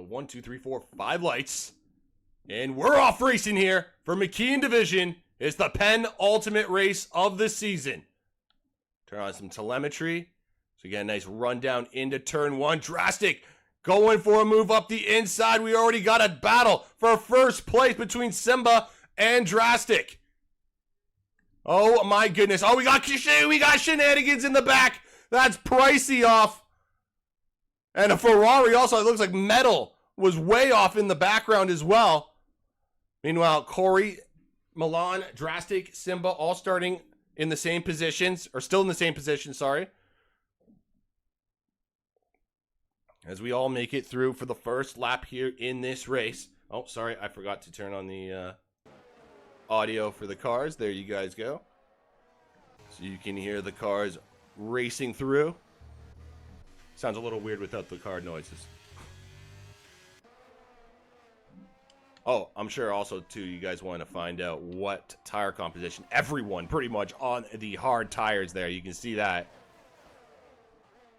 1, 2, 3, 4, 5 lights. And we're off racing here for McKeon Division. It's the penultimate race of the season. Turn on some telemetry. So you get a nice rundown into turn 1. Drastic going for a move up the inside. We already got a battle for first place between Simba and Drastic. Oh my goodness. Oh, we got shenanigans in the back. That's pricey off. And a Ferrari also, it looks like metal was way off in the background as well. Meanwhile, Corey, Milan, Drastic, Simba all starting in the same positions, or still in the same position, sorry. As we all make it through for the first lap here in this race. Oh, sorry, I forgot to turn on the audio for the cars. There you guys go. So you can hear the cars racing through. Sounds a little weird without the car noises. Oh, I'm sure also, too, you guys want to find out what tire composition. Everyone pretty much on the hard tires there. You can see that.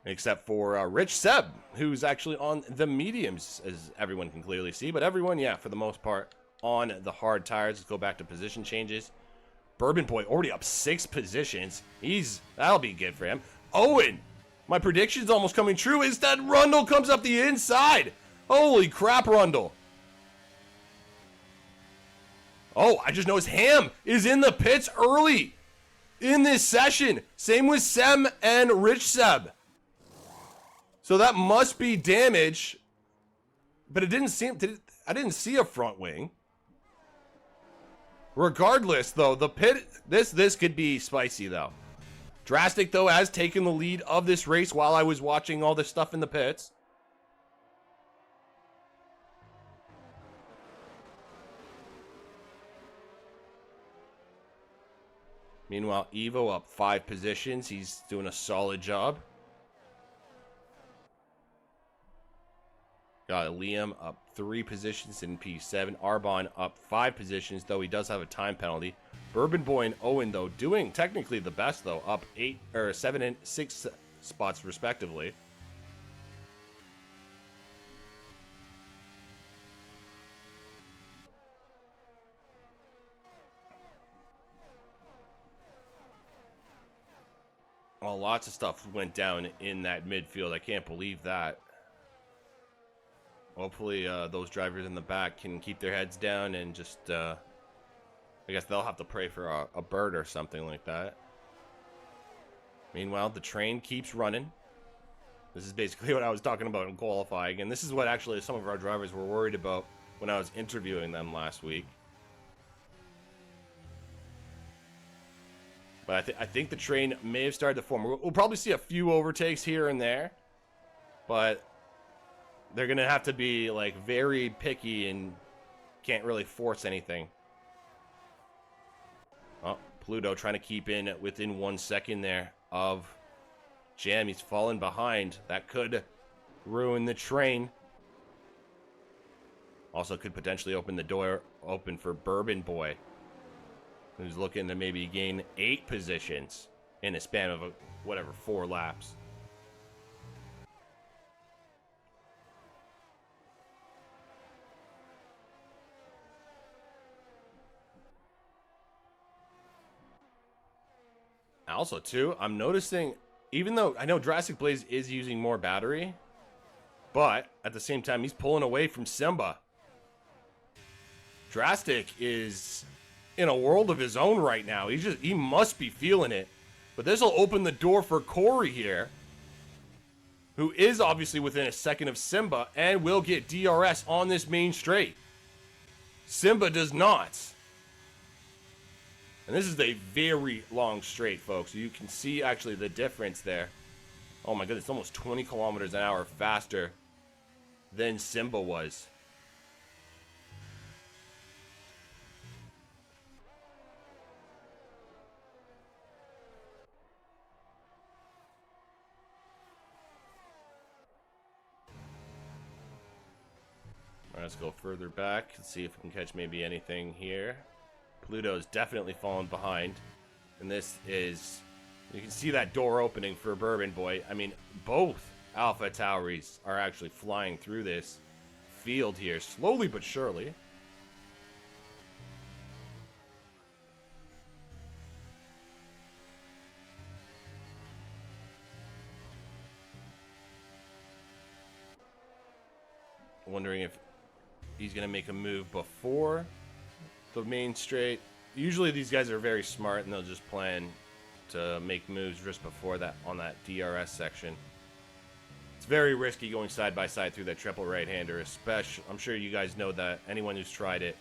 Except for Rich Seb, who's actually on the mediums, as everyone can clearly see. But everyone, yeah, for the most part, on the hard tires. Let's go back to position changes. Bourbon Boy already up 6 positions. That'll be good for him. Owen, my prediction's almost coming true. Instead, Rundle comes up the inside. Holy crap, Rundle. Oh, I just noticed Ham is in the pits early in this session. Same with Sem and Rich Seb. So that must be damage. But it didn't seem, I didn't see a front wing. Regardless, though, the pit, this could be spicy, though. Drastic, though, has taken the lead of this race while I was watching all this stuff in the pits. Meanwhile, Evo up 5 positions. He's doing a solid job. Got Liam up 3 positions in P7. Arbon up 5 positions, though he does have a time penalty. Bourbon Boy and Owen, though, doing technically the best, though, up 7 and 6 spots respectively. Well, lots of stuff went down in that midfield. I can't believe that. Hopefully, those drivers in the back can keep their heads down and just, I guess they'll have to pray for a bird or something like that. Meanwhile, the train keeps running. This is basically what I was talking about in qualifying, and this is what actually some of our drivers were worried about when I was interviewing them last week. But I think the train may have started to form. We'll probably see a few overtakes here and there, but they're going to have to be, like, very picky and can't really force anything. Oh, Pluto trying to keep in within 1 second there of Jam. He's fallen behind. That could ruin the train. Also could potentially open the door open for Bourbon Boy, who's looking to maybe gain 8 positions in a span of, whatever, 4 laps. Also, too, I'm noticing, even though I know Drastic Blaze is using more battery, but at the same time, he's pulling away from Simba. Drastic is in a world of his own right now. He must be feeling it. But this will open the door for Corey here, who is obviously within a second of Simba and will get DRS on this main straight. Simba does not. And this is a very long straight, folks. You can see actually the difference there. Oh my goodness, almost 20 kilometers an hour faster than Simba was. All right, let's go further back. Let's see if we can catch maybe anything here. Pluto's definitely fallen behind. And this is, you can see that door opening for Bourbon Boy. I mean, both Alpha Tauris are actually flying through this field here, slowly but surely. Wondering if he's going to make a move before the main straight. Usually these guys are very smart and they'll just plan to make moves just before that on that DRS section. It's very risky going side by side through that triple right-hander, especially, I'm sure you guys know that, anyone who's tried it.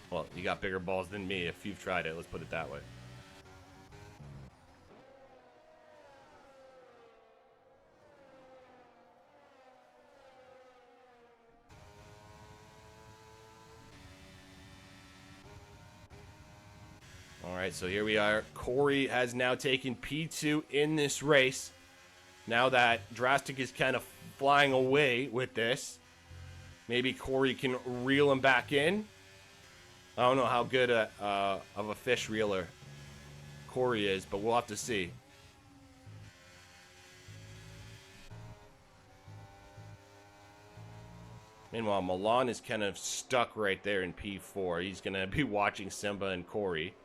Well, you got bigger balls than me if you've tried it, let's put it that way. All right, so here we are. Corey has now taken P2 in this race. Now that Drastic is kind of flying away with this, maybe Corey can reel him back in. I don't know how good of a fish reeler Corey is, but we'll have to see. Meanwhile, Milan is kind of stuck right there in P4. He's going to be watching Simba and Corey.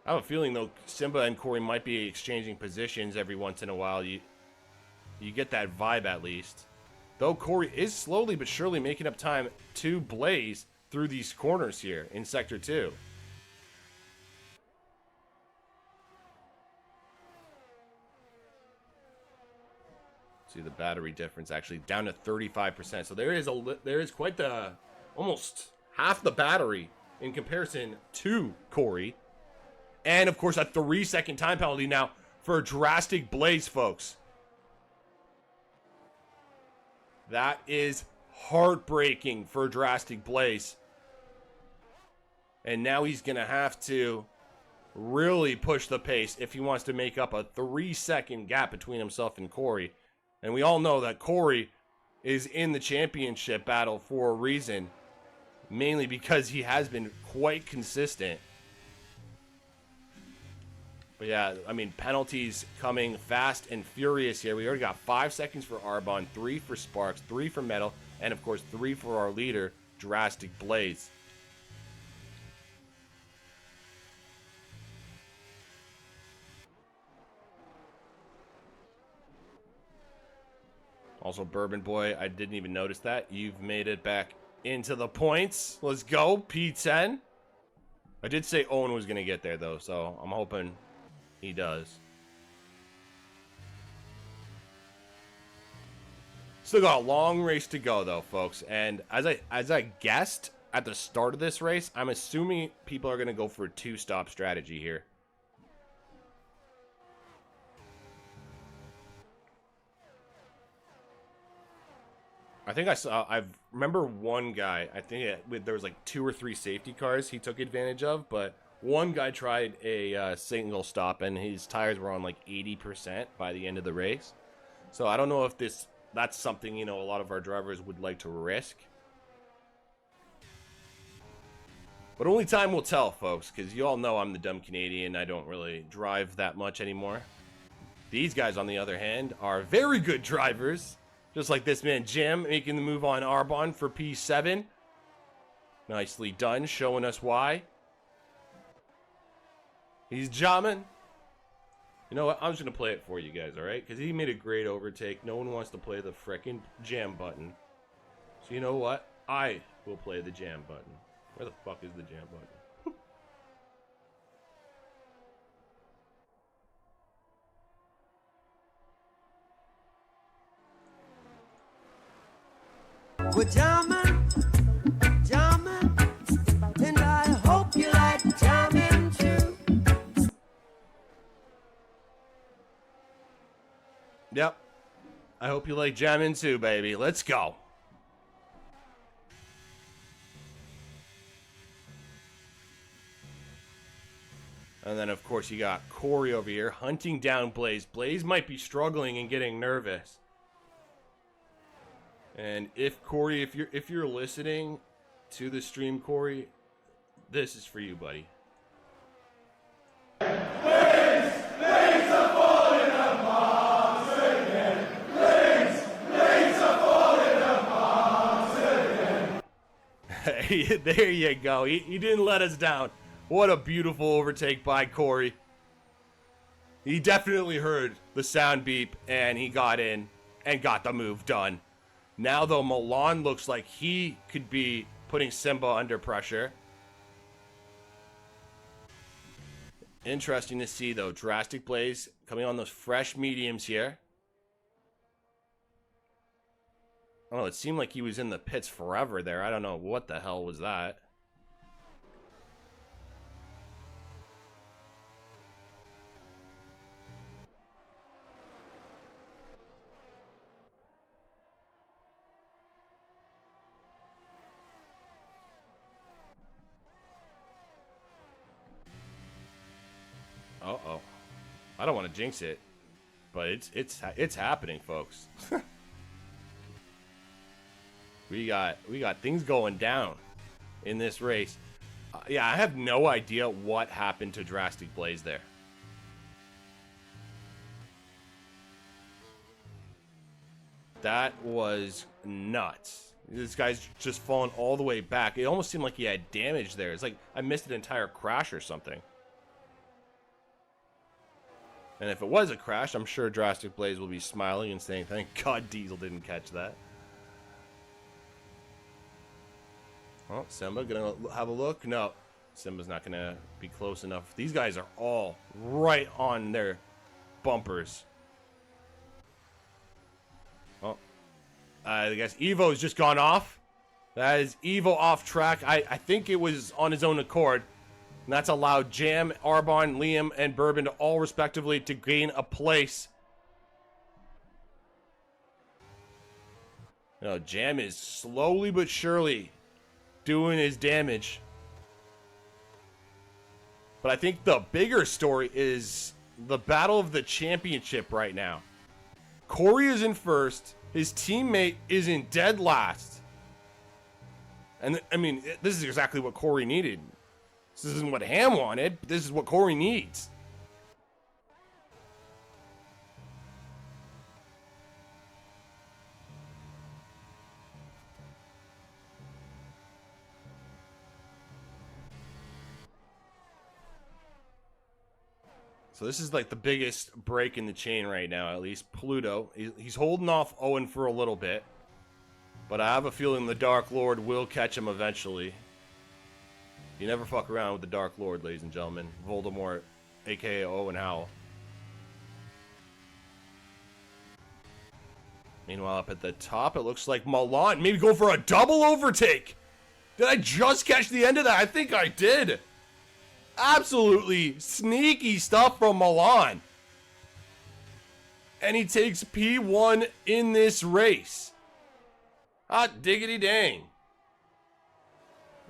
I have a feeling, though, Simba and Corey might be exchanging positions every once in a while. You get that vibe, at least. Though Corey is slowly but surely making up time to Blaze through these corners here in Sector 2. See the battery difference actually down to 35%. So there is quite the, almost half the battery in comparison to Corey. And, of course, a 3-second time penalty now for Drastic Blaze, folks. That is heartbreaking for Drastic Blaze. And now he's going to have to really push the pace if he wants to make up a 3-second gap between himself and Corey. And we all know that Corey is in the championship battle for a reason. Mainly because he has been quite consistent. But yeah, I mean, penalties coming fast and furious here. We already got 5 seconds for Arbonne, 3 for Sparks, 3 for Metal, and of course 3 for our leader, Drastic Blaze. Also, Bourbon Boy, I didn't even notice that. You've made it back into the points. Let's go, P10. I did say Owen was going to get there, though, so I'm hoping he does. Still got a long race to go, though, folks. And as I guessed at the start of this race, I'm assuming people are going to go for a 2-stop strategy here. I think I remember one guy, I think there was like 2 or 3 safety cars he took advantage of, but one guy tried a single stop and his tires were on like 80% by the end of the race. So I don't know if that's something, you know, a lot of our drivers would like to risk. But only time will tell, folks, because you all know I'm the dumb Canadian. I don't really drive that much anymore. These guys, on the other hand, are very good drivers. Just like this man, Jim, making the move on Arbonne for P7. Nicely done, showing us why. He's jamming. You know what? I'm just going to play it for you guys, alright? Because he made a great overtake. No one wants to play the frickin' jam button. So you know what? I will play the jam button. Where the fuck is the jam button? We're jamming, jamming, and I hope you like jamming too. Yep. I hope you like jamming too, baby. Let's go. And then, of course, you got Corey over here hunting down Blaze. Blaze might be struggling and getting nervous. And if Corey, if you're listening to the stream, Corey, this is for you, buddy. Blaze, Blaze, a falling apart again. There you go. He didn't let us down. What a beautiful overtake by Corey. He definitely heard the sound beep, and he got in and got the move done. Now, though, Milan looks like he could be putting Simba under pressure. Interesting to see, though. Drastic Blaze coming on those fresh mediums here. Oh, it seemed like he was in the pits forever there. I don't know what the hell was that. Uh-oh. I don't want to jinx it, but it's happening, folks. We got things going down in this race. Yeah, I have no idea what happened to Drastic Blaze there. That was nuts. This guy's just falling all the way back. It almost seemed like he had damage there. It's like I missed an entire crash or something. And if it was a crash, I'm sure Drastic Blaze will be smiling and saying, thank God Diesel didn't catch that. Oh, Simba gonna have a look? No, Simba's not gonna be close enough. These guys are all right on their bumpers. Oh, I guess Evo's just gone off. That is Evo off track. I think it was on his own accord. And that's allowed Jam, Arbon, Liam, and Bourbon to all respectively to gain a place. No, Jam is slowly but surely doing his damage. But I think the bigger story is the battle of the championship right now. Corey is in first. His teammate is in dead last. And I mean, this is exactly what Corey needed. This isn't what Ham wanted, but this is what Corey needs. So this is like the biggest break in the chain right now, at least. Pluto, he's holding off Owen for a little bit. But I have a feeling the Dark Lord will catch him eventually. You never fuck around with the Dark Lord, ladies and gentlemen. Voldemort, aka Owen Howell. Meanwhile, up at the top, it looks like Milan maybe go for a double overtake. Did I just catch the end of that? I think I did. Absolutely sneaky stuff from Milan. And he takes P1 in this race. Hot diggity dang.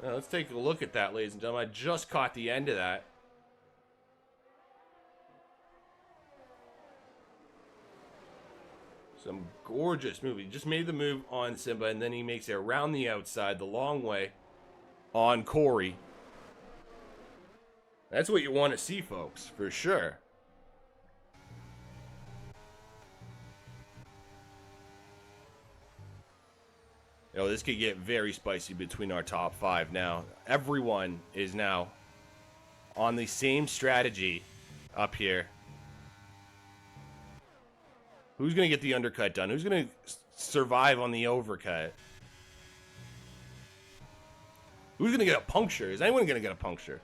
Now, let's take a look at that, ladies and gentlemen. I just caught the end of that. Some gorgeous move. He just made the move on Simba, and then he makes it around the outside the long way on Corey. That's what you want to see, folks, for sure. Oh, this could get very spicy between our top five now. Everyone is now on the same strategy up here. Who's going to get the undercut done? Who's going to survive on the overcut? Who's going to get a puncture? Is anyone going to get a puncture?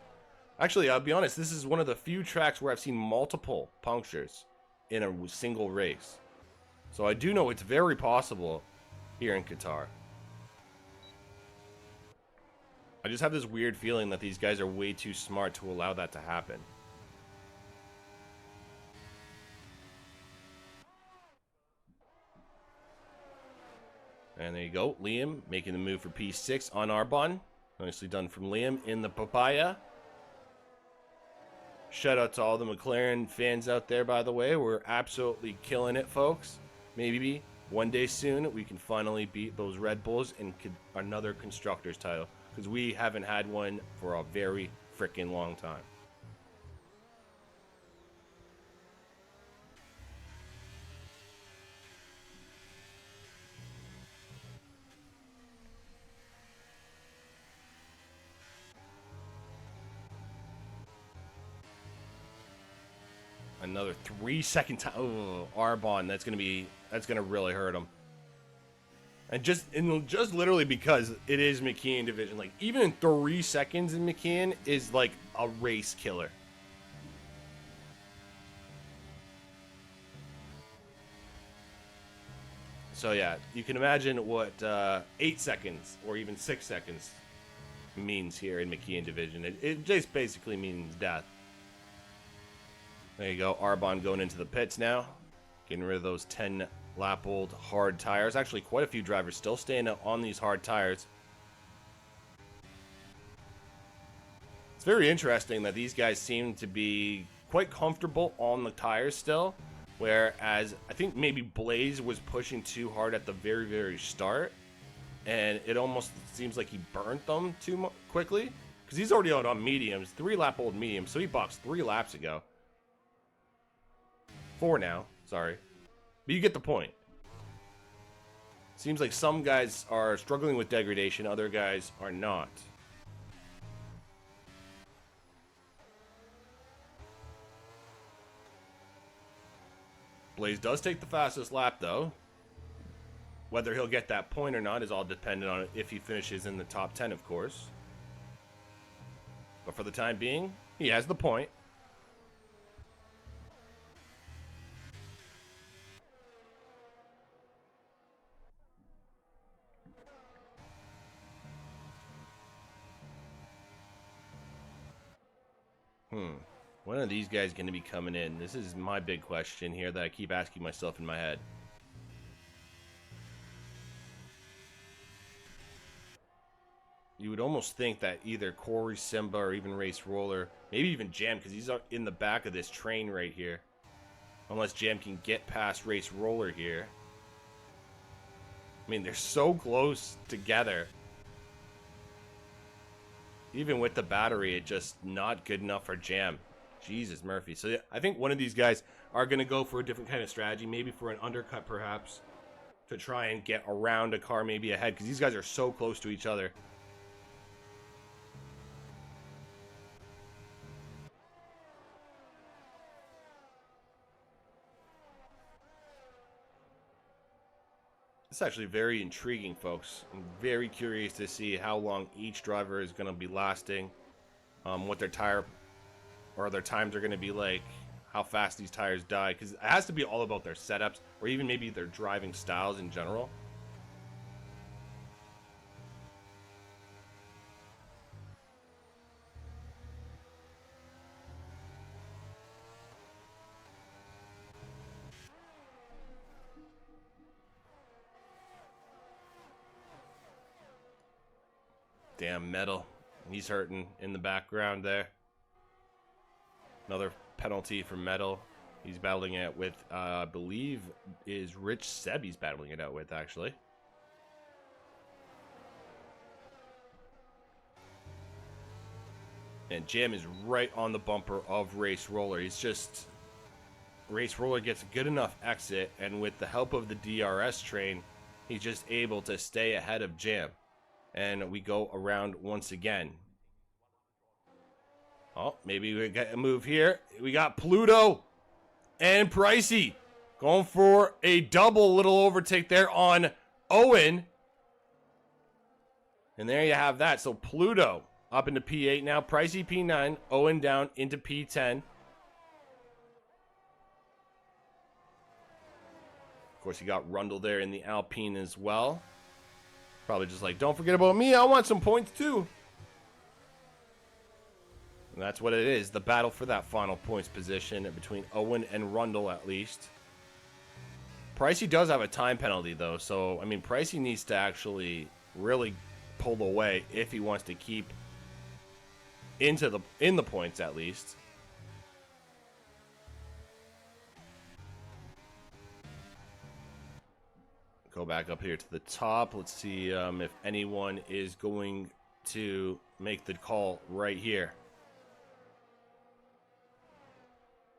Actually, I'll be honest, this is one of the few tracks where I've seen multiple punctures in a single race. So I do know it's very possible here in Qatar. I just have this weird feeling that these guys are way too smart to allow that to happen. And there you go. Liam making the move for P6 on Arbon. Nicely done from Liam in the papaya. Shout out to all the McLaren fans out there, by the way. We're absolutely killing it, folks. Maybe one day soon we can finally beat those Red Bulls in another Constructors title. Because we haven't had one for a very freaking long time. Another 3-second time. Oh, Arbonne. That's gonna really hurt him. And just literally because it is McKeon division. Like, even 3 seconds in McKeon is like a race killer. So yeah, you can imagine what 8 seconds or even 6 seconds means here in McKeon division. It just basically means death. There you go, Arbonne going into the pits now, getting rid of those 10-lap-old hard tires. Actually, quite a few drivers still staying on these hard tires. It's very interesting that these guys seem to be quite comfortable on the tires still, whereas I think maybe Blaze was pushing too hard at the very, very start, and it almost seems like he burnt them too quickly, because he's already out on mediums, 3-lap-old mediums, so he boxed 3 laps ago. 4 now, sorry. But you get the point. Seems like some guys are struggling with degradation, other guys are not. Blaze does take the fastest lap, though. Whether he'll get that point or not is all dependent on if he finishes in the top 10, of course. But for the time being, he has the point. When are these guys going to be coming in? This is my big question here that I keep asking myself in my head. You would almost think that either Corey, Simba, or even Race Roller, maybe even Jam, because he's in the back of this train right here. Unless Jam can get past Race Roller here. I mean, they're so close together. Even with the battery, it's just not good enough for Jam. Jesus, Murphy. So yeah, I think one of these guys are going to go for a different kind of strategy. Maybe for an undercut, perhaps. To try and get around a car maybe ahead. Because these guys are so close to each other. It's actually very intriguing, folks. I'm very curious to see how long each driver is going to be lasting. What their tire or their times are going to be like. How fast these tires die. Because it has to be all about their setups. Or even maybe their driving styles in general. Damn, Metal. He's hurting in the background there. Another penalty for Metal. He's battling it with, I believe, is Rich Seb he's battling it out with, actually. And Jam is right on the bumper of Race Roller. He's just... Race Roller gets a good enough exit, and with the help of the DRS train, he's just able to stay ahead of Jam. And we go around once again. Oh, maybe we get a move here. We got Pluto and Pricey going for a double little overtake there on Owen. And there you have that. So Pluto up into P8 now. Pricey P9. Owen down into P10. Of course, you got Rundle there in the Alpine as well. Probably just like, don't forget about me. I want some points too. And that's what it is. The battle for that final points position between Owen and Rundle, at least. Pricey does have a time penalty, though. So, I mean, Pricey needs to actually really pull away if he wants to keep in the points, at least. Go back up here to the top. Let's see if anyone is going to make the call right here.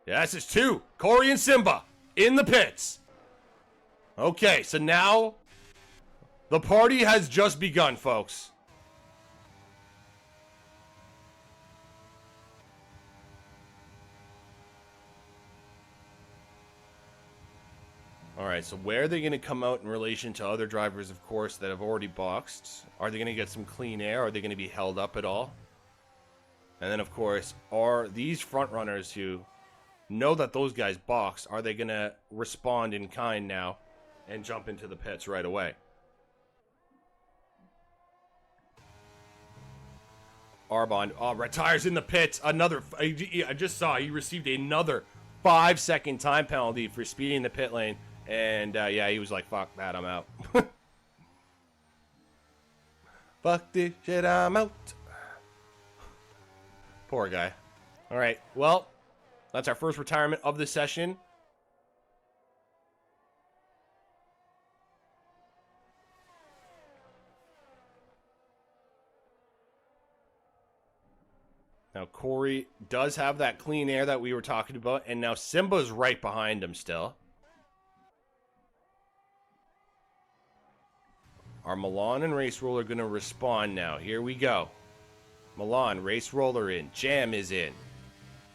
Yes, it's 2. Corey and Simba in the pits. Okay, so now the party has just begun, folks. All right, so where are they going to come out in relation to other drivers, of course, that have already boxed? Are they going to get some clean air? Are they going to be held up at all? And then, of course, are these front runners who know that those guys boxed, are they going to respond in kind now and jump into the pits right away? Arbon, red tires in the pits. Another, I just saw he received another 5-second time penalty for speeding the pit lane. And, yeah, he was like, fuck that, I'm out. Fuck this shit, I'm out. Poor guy. All right, well, that's our first retirement of the session. Now, Corey does have that clean air that we were talking about, and now Simba's right behind him still. Our Milan and Race Roller are going to respond now. Here we go. Milan, Race Roller in. Jam is in.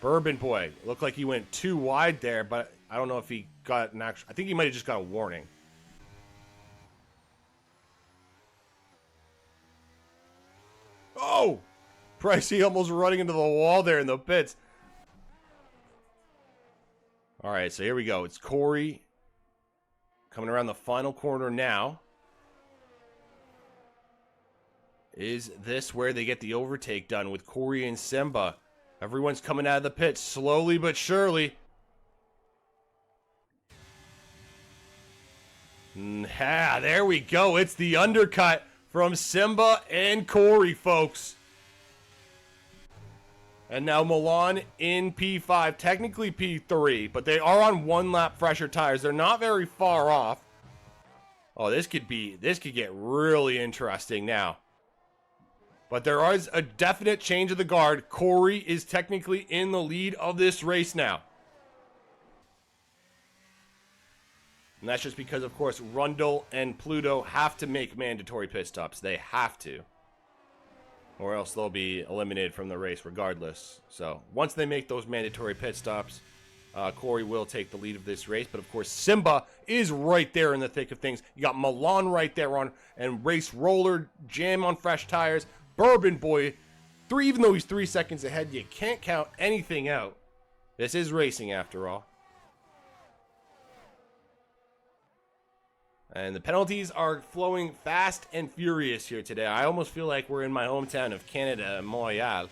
Bourbon Boy. Looked like he went too wide there, but I don't know if he got an actual... I think he might have just got a warning. Oh! Pricey almost running into the wall there in the pits. All right, so here we go. It's Corey coming around the final corner now. Is this where they get the overtake done with Corey and Simba? Everyone's coming out of the pit slowly but surely. There we go. It's the undercut from Simba and Corey, folks. And now Milan in P5, technically P3, but they are on 1 lap fresher tires. They're not very far off. Oh, this could get really interesting now. But there is a definite change of the guard. Corey is technically in the lead of this race now. And that's just because, of course, Rundle and Pluto have to make mandatory pit stops. They have to. Or else they'll be eliminated from the race regardless. So once they make those mandatory pit stops, Corey will take the lead of this race. But of course, Simba is right there in the thick of things. You got Milan right there on, and Race Roller, Jam on fresh tires, Bourbon Boy, even though he's 3 seconds ahead, you can't count anything out. This is racing after all. And the penalties are flowing fast and furious here today. I almost feel like we're in my hometown of Canada, Montreal.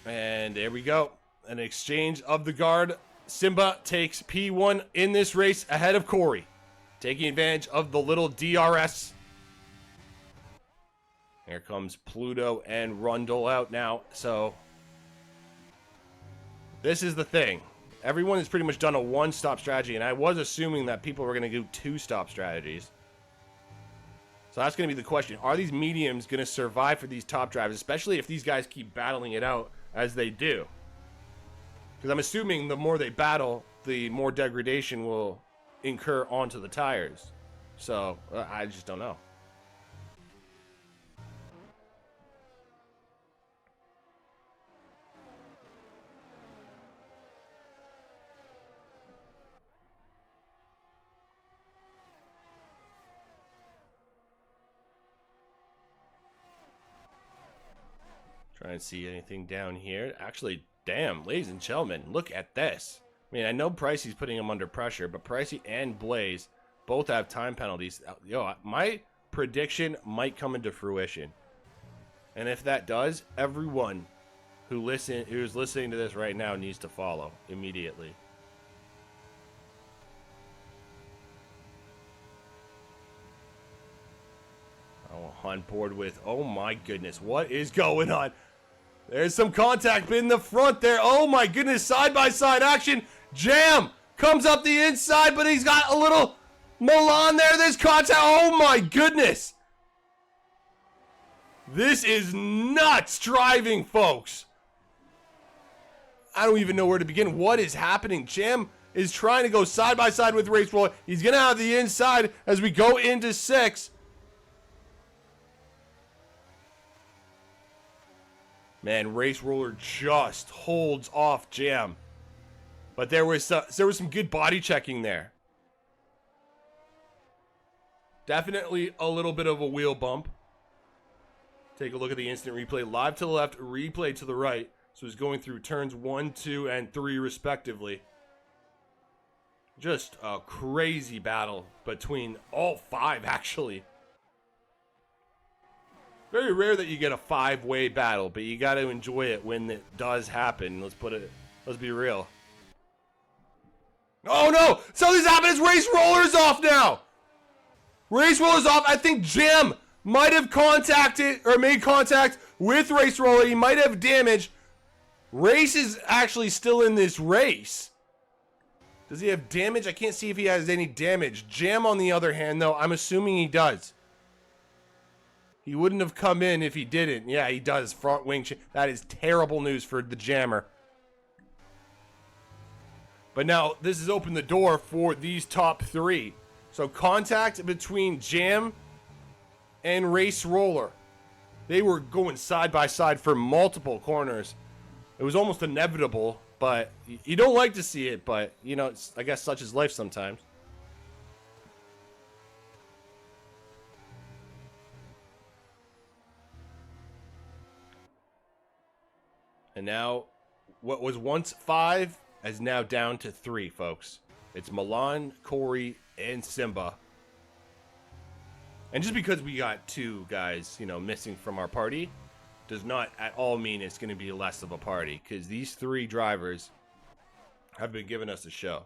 And there we go. An exchange of the guard. Simba takes P1 in this race ahead of Corey. Taking advantage of the little DRS. Here comes Pluto and Rundle out now. So, this is the thing. Everyone has pretty much done a 1-stop strategy, and I was assuming that people were going to do 2-stop strategies. So that's going to be the question. Are these mediums going to survive for these top drivers, especially if these guys keep battling it out as they do? Because I'm assuming the more they battle, the more degradation will incur onto the tires. So I just don't know. Trying to see anything down here. Actually, damn, ladies and gentlemen, look at this. I mean, I know Pricey's putting him under pressure, but Pricey and Blaze both have time penalties. Yo, my prediction might come into fruition. And if that does, everyone who's listening to this right now needs to follow immediately. Oh, on board with, oh my goodness, what is going on? There's some contact in the front there. Oh my goodness, side-by-side action. Jam comes up the inside, but he's got a little Milan there. There's contact. Oh my goodness. This is nuts driving, folks. I don't even know where to begin. What is happening? Jam is trying to go side by side with Race Roller. He's going to have the inside as we go into 6. Man, Race Roller just holds off Jam. But there was some good body checking there. Definitely a little bit of a wheel bump. Take a look at the instant replay. Live to the left, replay to the right. So he's going through turns 1, 2, and 3 respectively. Just a crazy battle between all 5, actually. Very rare that you get a 5-way battle, but you got to enjoy it when it does happen. Let's be real. Oh no! Something's happened. Race Roller's off now. Race Roller's off. I think Jam might have made contact with Race Roller. He might have damage. Race is actually still in this race. Does he have damage? I can't see if he has any damage. Jam, on the other hand, though, I'm assuming he does. He wouldn't have come in if he didn't. Yeah, he does. Front wing. That is terrible news for the Jammer. But now, this has opened the door for these top 3. So, contact between Jam and Race Roller. They were going side by side for multiple corners. It was almost inevitable, but you don't like to see it, but, you know, I guess such is life sometimes. And now, what was once 5 is now down to 3, folks. It's Milan, Corey, and Simba. And just because we got 2 guys, you know, missing from our party, does not at all mean it's going to be less of a party. Because these 3 drivers have been giving us a show.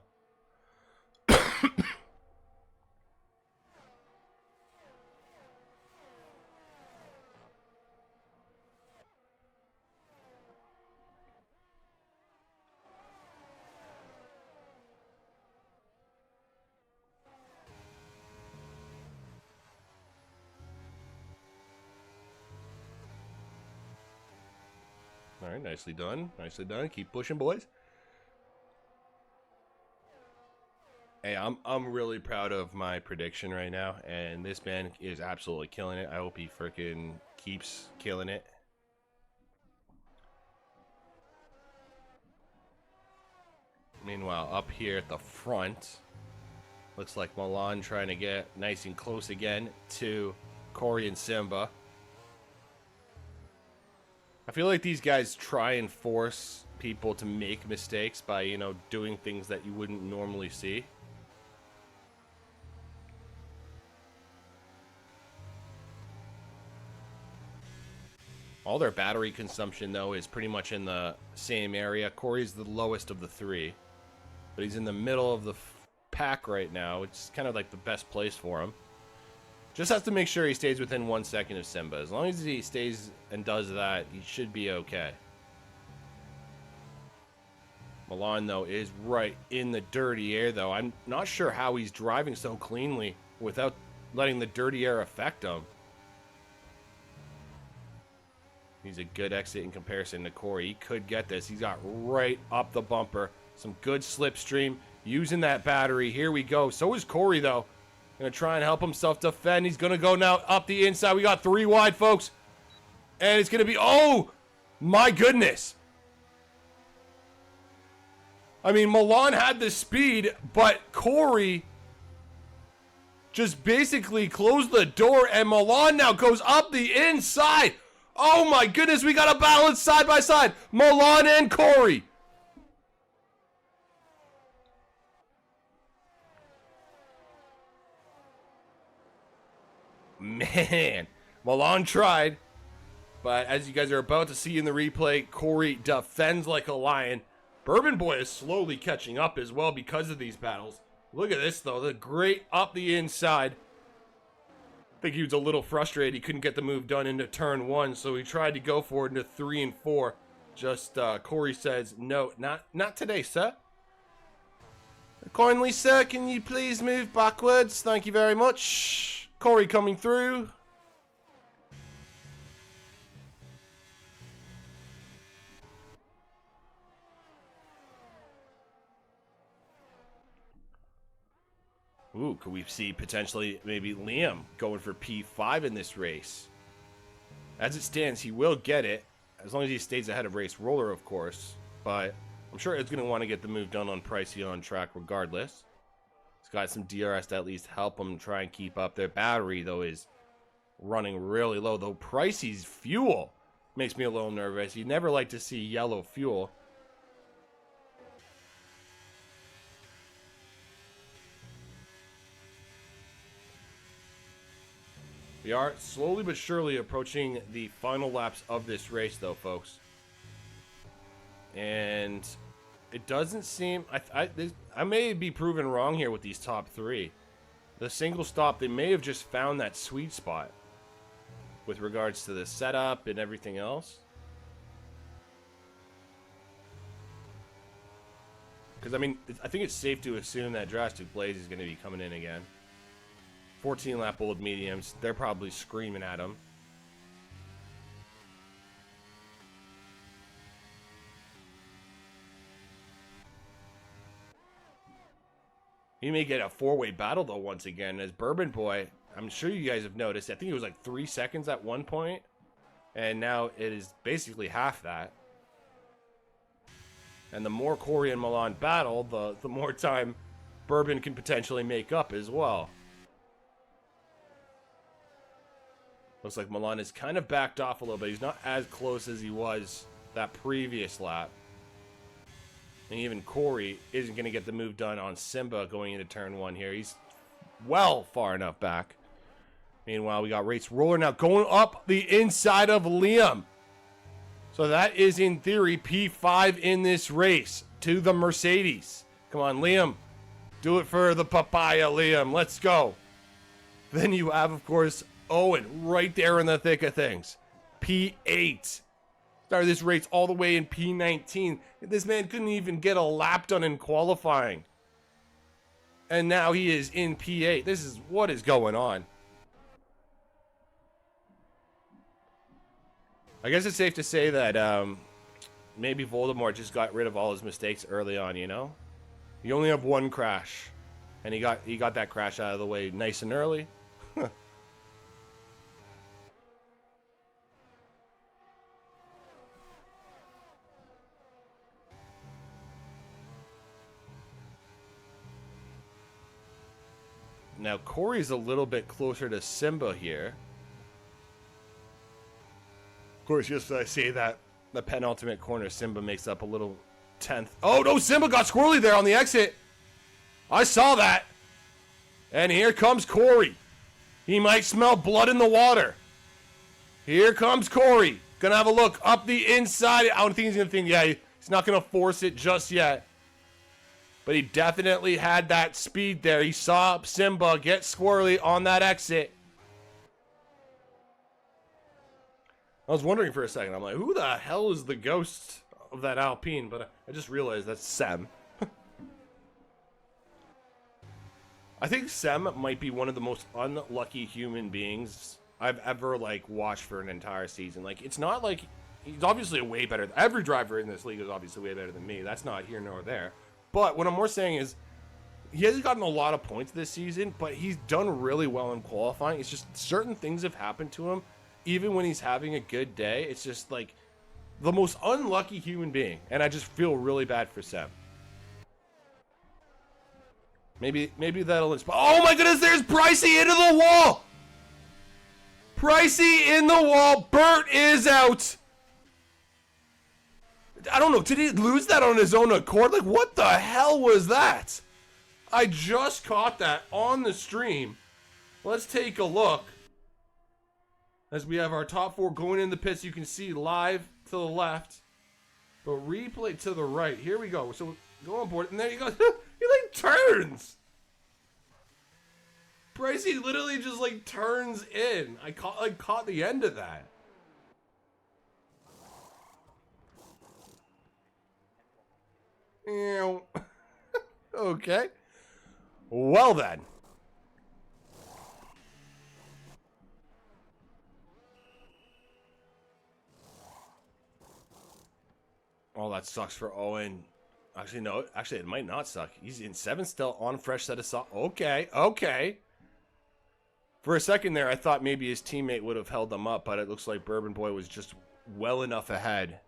All right, nicely done. Nicely done. Keep pushing, boys. Hey, I'm really proud of my prediction right now, and this man is absolutely killing it. I hope he freaking keeps killing it. Meanwhile, up here at the front, looks like Milan trying to get nice and close again to Corey and Simba. I feel like these guys try and force people to make mistakes by, you know, doing things that you wouldn't normally see. All their battery consumption, though, is pretty much in the same area. Corey's the lowest of the 3, but he's in the middle of the pack right now. It's kind of like the best place for him. Just has to make sure he stays within 1 second of Simba. As long as he stays and does that, he should be okay. Milan, though, is right in the dirty air, though. I'm not sure how he's driving so cleanly without letting the dirty air affect him. He's a good exit in comparison to Corey. He could get this. He's got right up the bumper. Some good slipstream. Using that battery. Here we go. So is Corey, though. Going to try and help himself defend. He's going to go now up the inside. We got 3 wide, folks. And it's going to be... Oh, my goodness. I mean, Milan had the speed, but Corey just basically closed the door, and Milan now goes up the inside. Oh, my goodness. We got a balance side by side. Milan and Corey. Man, Milan tried, but as you guys are about to see in the replay, Corey defends like a lion. Bourbon Boy is slowly catching up as well because of these battles. Look at this, though. The great up the inside. I think he was a little frustrated. He couldn't get the move done into turn 1, so he tried to go for it into 3 and 4. Just, Corey says, no, not today, sir. Kindly, sir, can you please move backwards? Thank you very much. Corey coming through. Ooh, could we see potentially maybe Liam going for P5 in this race? As it stands, he will get it, as long as he stays ahead of Race Roller, of course. But I'm sure it's going to want to get the move done on Pricey on track regardless. He's got some DRS to at least help him try and keep up. Their battery, though, is running really low. Though Pricey's fuel makes me a little nervous. You never like to see yellow fuel. We are slowly but surely approaching the final laps of this race, though, folks. And it doesn't seem... I may be proven wrong here with these top three. The single stop, they may have just found that sweet spot with regards to the setup and everything else. Because, I mean, I think it's safe to assume that Drastic Blaze is going to be coming in again. 14 lap old mediums, they're probably screaming at him. He may get a four-way battle though once again, as Bourbon Boy, I'm sure you guys have noticed, I think it was like 3 seconds at one point, and now it is basically half that. And the more Corey and Milan battle, the more time Bourbon can potentially make up as well. Looks like Milan is kind of backed off a little bit. He's not as close as he was that previous lap. And even Corey isn't going to get the move done on Simba going into turn one here. He's well far enough back. Meanwhile, we got Race Roller now going up the inside of Liam. So that is, in theory, P5 in this race to the Mercedes. Come on, Liam. Do it for the papaya, Liam. Let's go. Then you have, of course, Owen right there in the thick of things. P8. Started this race all the way in P19. This man couldn't even get a lap done in qualifying. And now he is in P8. This is what is going on. I guess it's safe to say that maybe Voldemort just got rid of all his mistakes early on, you know? You only have one crash. And he got that crash out of the way nice and early. Now, Corey's a little bit closer to Simba here. Of course, just as I say that, the penultimate corner, Simba makes up a little 10th. Oh, no, Simba got squirrely there on the exit. I saw that. And here comes Corey. He might smell blood in the water. Here comes Corey. Gonna have a look up the inside. I don't think he's gonna think, yeah, he's not gonna force it just yet. But he definitely had that speed there. He saw Simba get squirrely on that exit. I was wondering for a second. I'm like, who the hell is the ghost of that Alpine? But I just realized that's Sem. I think Sem might be one of the most unlucky human beings I've ever, like, watched for an entire season. Like, it's not like... He's obviously way better. Every driver in this league is obviously way better than me. That's not here nor there. But what I'm more saying is, he hasn't gotten a lot of points this season, but he's done really well in qualifying. It's just certain things have happened to him, even when he's having a good day. It's just like the most unlucky human being, and I just feel really bad for Sam. Maybe that'll inspire. Oh my goodness, there's Pricey into the wall! Pricey in the wall. Bert is out. I don't know, did he lose that on his own accord? Like, what the hell was that? I just caught that on the stream. Let's take a look. As we have our top four going in the pits, you can see live to the left. But replay to the right. Here we go. So go on board, and there you go. He like turns. Pricey literally just like turns in. I caught the end of that. Okay. Well then. Oh, that sucks for Owen. Actually, no. Actually, it might not suck. He's in 7th still on fresh set of socks. Okay, okay. For a second there, I thought maybe his teammate would have held them up, but it looks like Bourbon Boy was just well enough ahead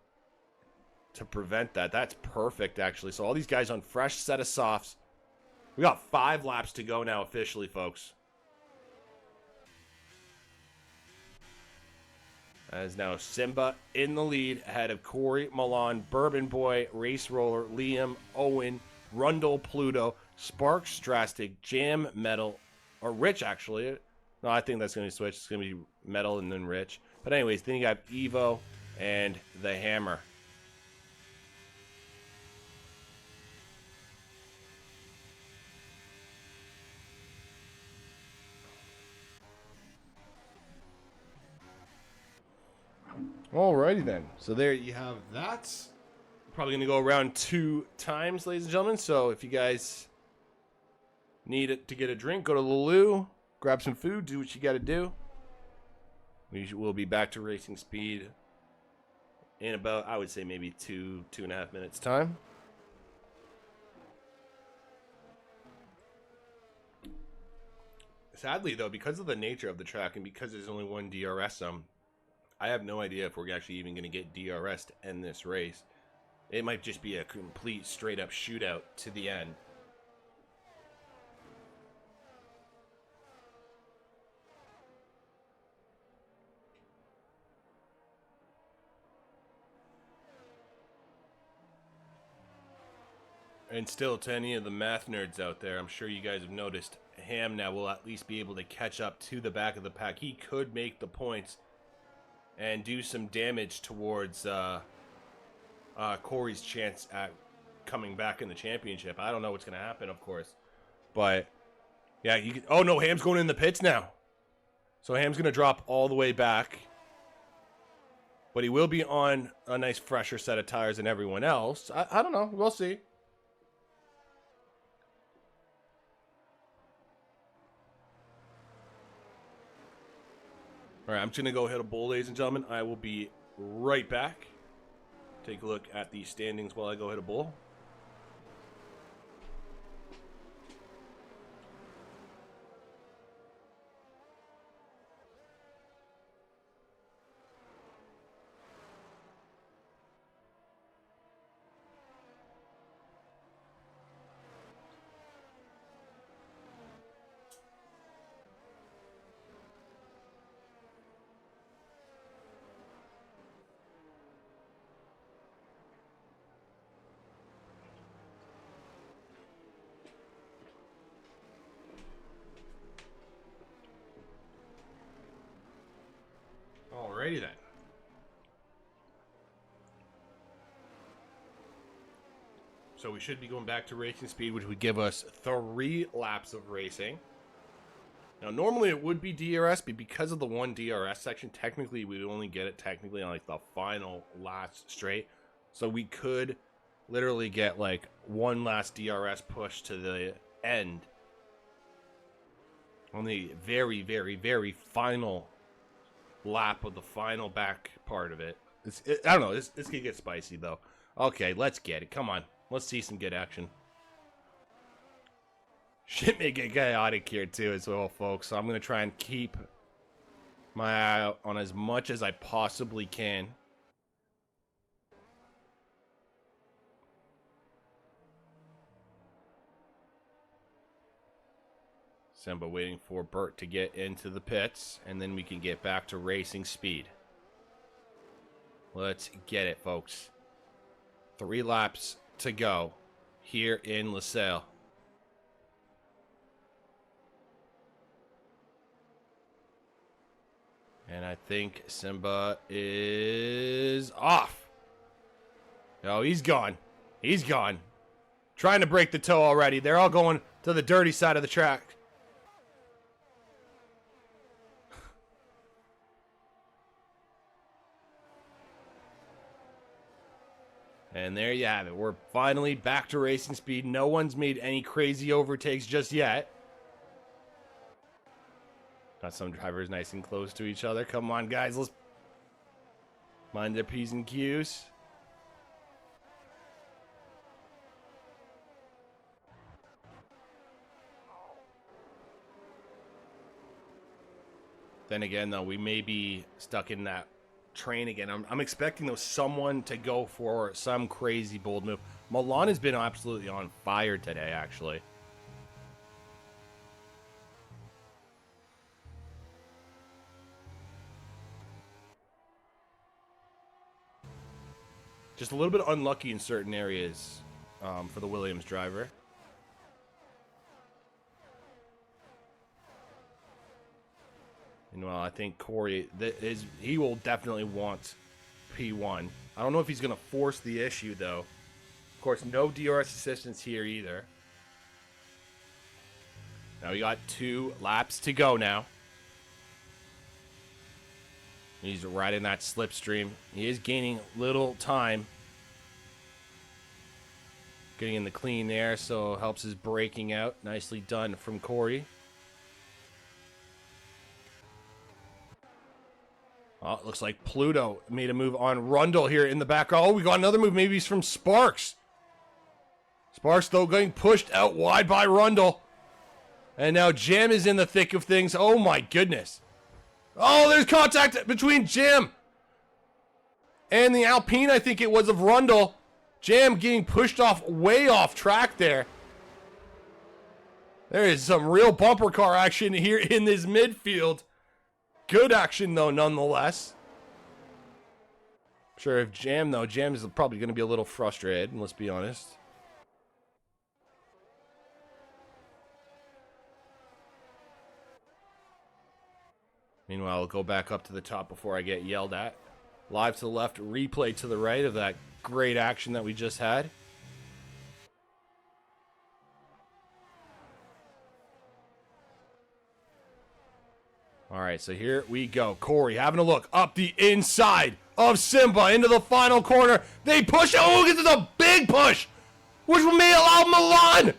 to prevent that. That's perfect, actually. So all these guys on fresh set of softs. We got 5 laps to go now officially, folks. As now Simba in the lead ahead of Corey, Milan, Bourbon Boy, Race Roller, Liam, Owen, Rundle, Pluto, Spark, Strastic, Jam, Metal, or Rich actually. No, I think that's going to switch. It's going to be Metal and then Rich. But anyways, then you got Evo and the Hammer. Alrighty then. So there you have that. Probably going to go around 2 times, ladies and gentlemen. So if you guys need it to get a drink, go to the loo, grab some food, do what you got to do. We'll be back to racing speed in about, I would say, maybe 2.5 minutes time. Sadly, though, because of the nature of the track and because there's only one DRS, I have no idea if we're actually even going to get DRS to end this race. It might just be a complete straight-up shootout to the end. And still, to any of the math nerds out there, I'm sure you guys have noticed, Ham now will at least be able to catch up to the back of the pack. He could make the points and do some damage towards Corey's chance at coming back in the championship. I don't know what's going to happen, of course. But, yeah, oh no, Ham's going in the pits now. So Ham's going to drop all the way back. But he will be on a nice fresher set of tires than everyone else. I don't know. We'll see. All right, I'm just going to go hit a bowl, ladies and gentlemen. I will be right back. Take a look at the standings while I go hit a bowl. Alrighty then. So we should be going back to racing speed, which would give us 3 laps of racing. Now, normally it would be DRS, but because of the one DRS section, technically we would only get it technically on like the final last straight. So we could literally get like one last DRS push to the end on the very, very, very final lap of the final back part of it. I don't know. This could get spicy though. Okay, let's get it. Come on. Let's see some good action. Shit may get chaotic here too as well, folks. So I'm going to try and keep my eye out on as much as I possibly can. Simba waiting for Bert to get into the pits, and then we can get back to racing speed. Let's get it, folks. 3 laps to go here in LaSalle. And I think Simba is off. Oh, he's gone. He's gone. Trying to break the toe already. They're all going to the dirty side of the track. And there you have it. We're finally back to racing speed. No one's made any crazy overtakes just yet. Got some drivers nice and close to each other. Come on, guys. Let's mind their P's and Q's. Then again, though, we may be stuck in that train again. I'm expecting, though, someone to go for some crazy bold move. Milan has been absolutely on fire today, actually. Just a little bit unlucky in certain areas for the Williams driver. And well, I think Corey, he will definitely want P1. I don't know if he's going to force the issue, though. Of course, no DRS assistance here either. Now we got 2 laps to go now. He's riding that slipstream. He is gaining little time. Getting in the clean air, so helps his braking out. Nicely done from Corey. Oh, it looks like Pluto made a move on Rundle here in the back. Oh, we got another move. Maybe he's from Sparks. Sparks, though, getting pushed out wide by Rundle. And now Jam is in the thick of things. Oh, my goodness. Oh, there's contact between Jam and the Alpine, I think it was, of Rundle. Jam getting pushed off, way off track there. There is some real bumper car action here in this midfield. Good action, though, nonetheless. Sure, if Jam, though, Jam is probably going to be a little frustrated, let's be honest. Meanwhile, I'll go back up to the top before I get yelled at. Live to the left, replay to the right of that great action that we just had. All right, so here we go. Corey having a look up the inside of Simba into the final corner. They push. Oh, this is a big push, which may allow Milan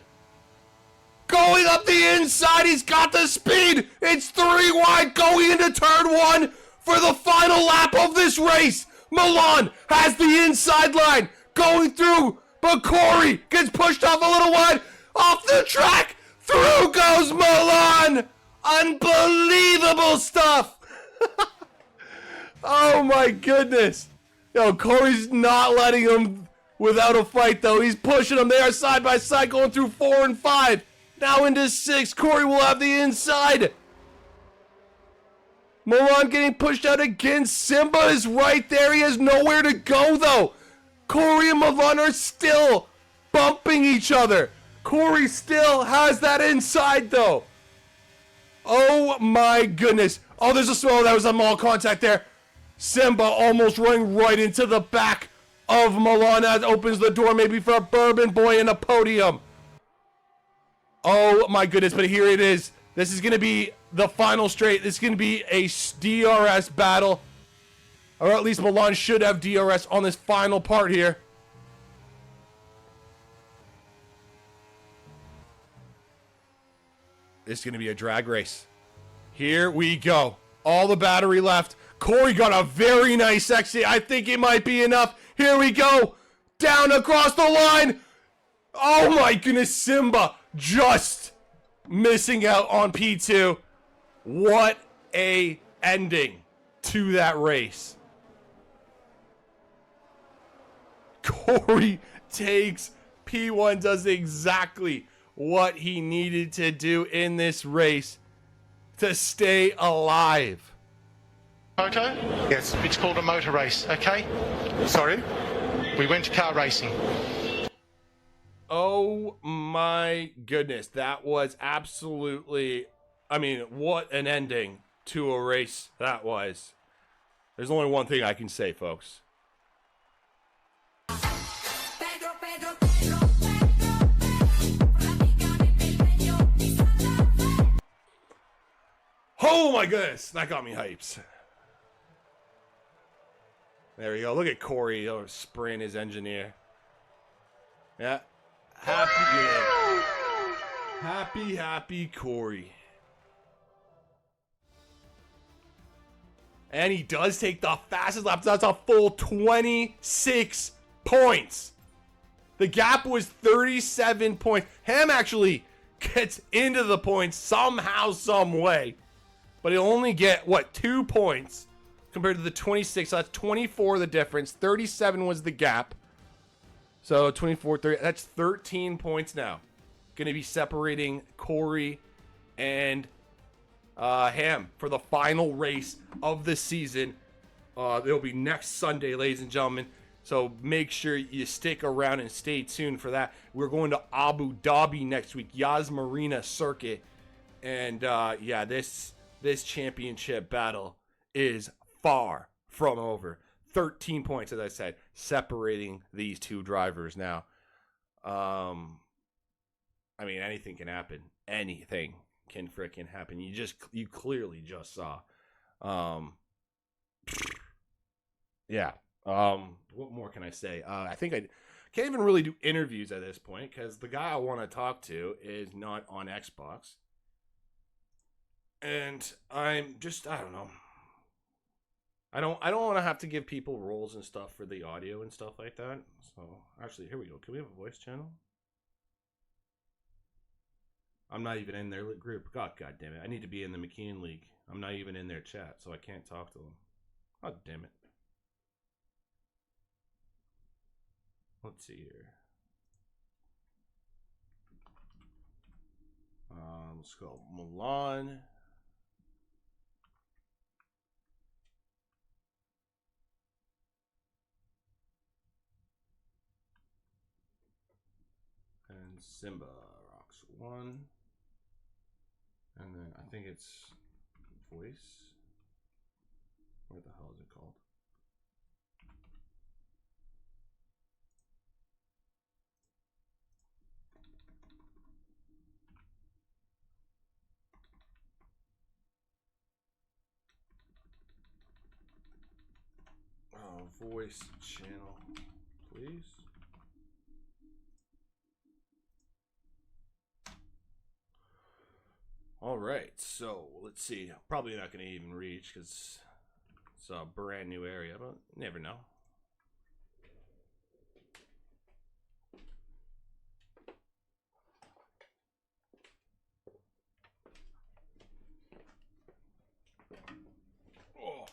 going up the inside. He's got the speed. It's 3 wide going into turn 1 for the final lap of this race. Milan has the inside line going through, but Corey gets pushed off a little wide. Off the track. Through goes Milan. Unbelievable stuff. Oh my goodness. Yo, Corey's not letting him without a fight, though. He's pushing him. They are side by side going through 4 and 5. Now into 6. Corey will have the inside. Milan getting pushed out again. Simba is right there. He has nowhere to go, though. Corey and Milan are still bumping each other. Corey still has that inside, though. Oh my goodness. Oh, there's a slow. That was a mall contact there. Simba almost running right into the back of Milan as opens the door maybe for a Bourbon Boy and a podium. Oh my goodness, but here it is. This is going to be the final straight. This is going to be a DRS battle. Or at least Milan should have DRS on this final part here. It's going to be a drag race. Here we go. All the battery left. Corey got a very nice exit. I think it might be enough. Here we go. Down across the line. Oh my goodness, Simba just missing out on P2. What a ending to that race. Corey takes P1, does exactly what he needed to do in this race to stay alive. Moto? Yes. It's called a motor race, okay? Sorry? We went to car racing. Oh my goodness, that was absolutely, I mean, what an ending to a race that was. There's only one thing I can say, folks. Oh my goodness, that got me hyped. There we go. Look at Corey spraying his engineer. Yeah. Happy Corey. And he does take the fastest lap. That's a full 26 points. The gap was 37 points. Ham actually gets into the points somehow, some way. but he'll only get, 2 points compared to the 26. So that's 24 the difference. 37 was the gap. So 24, 30, that's 13 points now. Going to be separating Corey and Ham for the final race of the season. It'll be next Sunday, ladies and gentlemen. So make sure you stick around and stay tuned for that. We're going to Abu Dhabi next week, Yas Marina Circuit. And yeah, this championship battle is far from over. 13 points, as I said, separating these two drivers now. I mean, anything can happen. Anything can freaking happen. You clearly just saw. Yeah. What more can I say? I think I can't even really do interviews at this point because the guy I want to talk to is not on Xbox. And I'm just, I don't know. I don't want to have to give people roles and stuff for the audio and stuff like that. So actually, here we go. Can we have a voice channel? I'm not even in their group. God damn it! I need to be in the McKeon League. I'm not even in their chat, so I can't talk to them. God damn it! Let's see here. Let's go Milan. And Simba rocks 1. And then I think it's voice. What the hell is it called? Voice channel, please. All right, so let's see. Probably not going to even reach because it's a brand new area, but never know. Oh.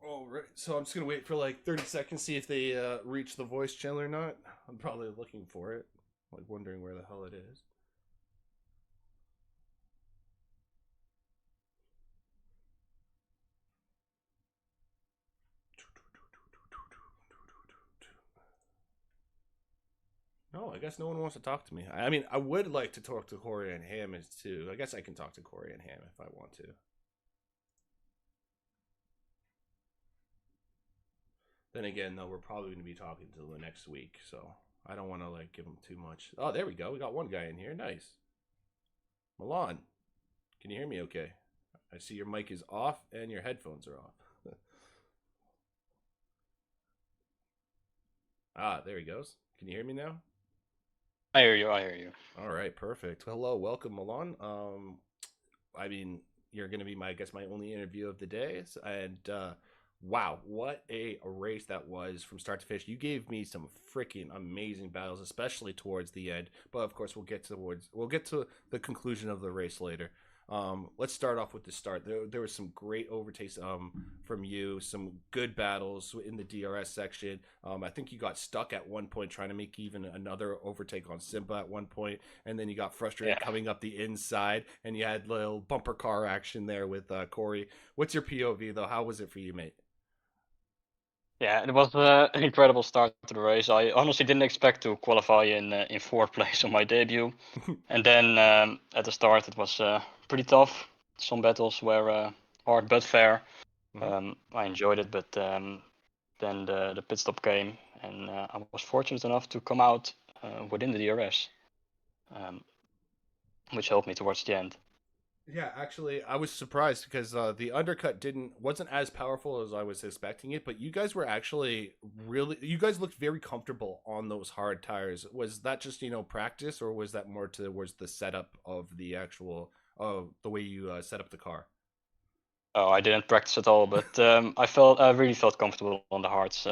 All right, so I'm just gonna wait for like 30 seconds, see if they reach the voice channel or not. I'm probably looking for it, like wondering where the hell it is. No, I guess no one wants to talk to me. I mean, I would like to talk to Corey and Ham too. I guess I can talk to Corey and Ham if I want to. Then again, though, we're probably going to be talking till the next week, so I don't want to like give them too much. Oh, there we go. We got one guy in here. Nice. Milan, can you hear me okay? I see your mic is off and your headphones are off. Ah, there he goes. Can you hear me now? I hear you. All right, perfect. Hello, welcome, Milan. I mean, you're going to be my only interview of the day, and wow, what a race that was from start to finish. You gave me some freaking amazing battles, especially towards the end. But of course, we'll get to the conclusion of the race later. Let's start off with the start. There was some great overtakes from you, some good battles in the DRS section. I think you got stuck at one point trying to make even another overtake on Simba at one point, and then you got frustrated coming up the inside, and you had little bumper car action there with Corey. What's your POV though? How was it for you, mate? Yeah, it was an incredible start to the race. I honestly didn't expect to qualify in fourth place on my debut, and then at the start it was pretty tough. Some battles were hard but fair. I enjoyed it, but then the pit stop came, and I was fortunate enough to come out within the DRS, which helped me towards the end. Yeah, actually, I was surprised because the undercut wasn't as powerful as I was expecting it. But you guys were actually you guys looked very comfortable on those hard tires. Was that just practice, or was that more towards the setup of the actual the way you set up the car? Oh, I didn't practice at all, but I really felt comfortable on the hards.